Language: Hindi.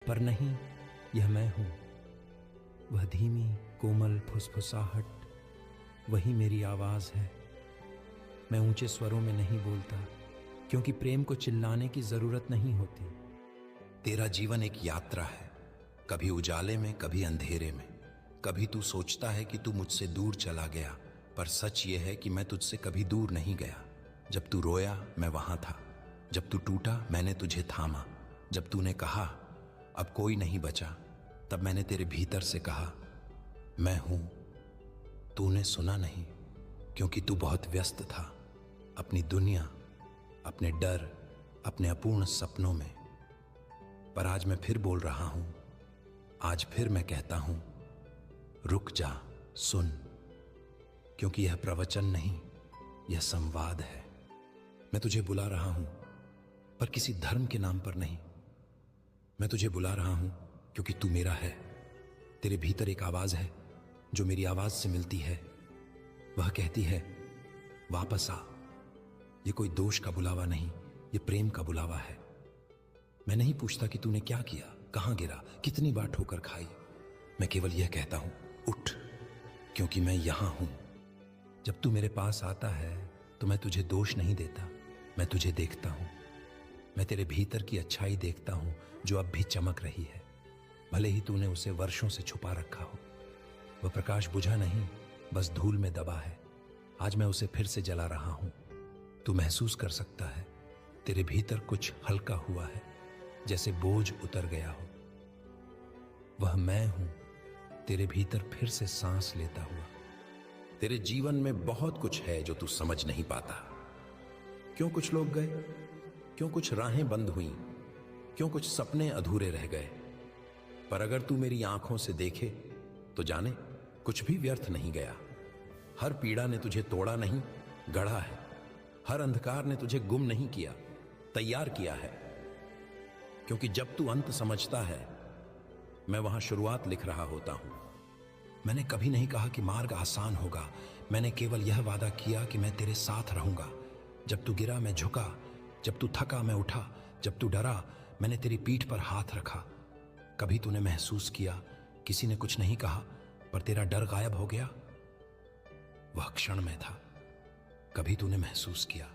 पर नहीं, यह मैं हूं। वह धीमी कोमल फुसफुसाहट, वही मेरी आवाज है। मैं ऊंचे स्वरों में नहीं बोलता, क्योंकि प्रेम को चिल्लाने की जरूरत नहीं होती। तेरा जीवन एक यात्रा है, कभी उजाले में, कभी अंधेरे में। कभी तू सोचता है कि तू मुझसे दूर चला गया, पर सच ये है कि मैं तुझसे कभी दूर नहीं गया। जब तू रोया, मैं वहां था। जब तू टूटा, मैंने तुझे थामा। जब तूने कहा अब कोई नहीं बचा, तब मैंने तेरे भीतर से कहा मैं हूं। तूने सुना नहीं, क्योंकि तू बहुत व्यस्त था अपनी दुनिया, अपने डर, अपने अपूर्ण सपनों में। पर आज मैं फिर बोल रहा हूं, आज फिर मैं कहता हूं, रुक जा, सुन। क्योंकि यह प्रवचन नहीं, यह संवाद है। मैं तुझे बुला रहा हूं, पर किसी धर्म के नाम पर नहीं। मैं तुझे बुला रहा हूं क्योंकि तू मेरा है। तेरे भीतर एक आवाज है जो मेरी आवाज से मिलती है। वह कहती है, वापस आ। ये कोई दोष का बुलावा नहीं, ये प्रेम का बुलावा है। मैं नहीं पूछता कि तूने क्या किया, कहां गिरा, कितनी बार ठोकर खाई। मैं केवल यह कहता हूं, उठ, क्योंकि मैं यहां हूं। जब तू मेरे पास आता है तो मैं तुझे दोष नहीं देता, मैं तुझे देखता हूं। मैं तेरे भीतर की अच्छाई देखता हूं जो अब भी चमक रही है, भले ही तूने उसे वर्षों से छुपा रखा हो। वह प्रकाश बुझा नहीं, बस धूल में दबा है। आज मैं उसे फिर से जला रहा हूं। तू महसूस कर सकता है, तेरे भीतर कुछ हल्का हुआ है, जैसे बोझ उतर गया हो। वह मैं हूं, तेरे भीतर फिर से सांस लेता हुआ। तेरे जीवन में बहुत कुछ है जो तू समझ नहीं पाता। क्यों कुछ लोग गए, क्यों कुछ राहें बंद हुई, क्यों कुछ सपने अधूरे रह गए। पर अगर तू मेरी आंखों से देखे तो जाने कुछ भी व्यर्थ नहीं गया। हर पीड़ा ने तुझे तोड़ा नहीं, गढ़ा है। हर अंधकार ने तुझे गुम नहीं किया, तैयार किया है। क्योंकि जब तू अंत समझता है, मैं वहां शुरुआत लिख रहा होता हूं। मैंने कभी नहीं कहा कि मार्ग आसान होगा, मैंने केवल यह वादा किया कि मैं तेरे साथ रहूंगा। जब तू गिरा, मैं झुका। जब तू थका, मैं उठा। जब तू डरा, मैंने तेरी पीठ पर हाथ रखा। कभी तूने महसूस किया किसी ने कुछ नहीं कहा, पर तेरा डर गायब हो गया? वह क्षण में था। कभी तूने महसूस किया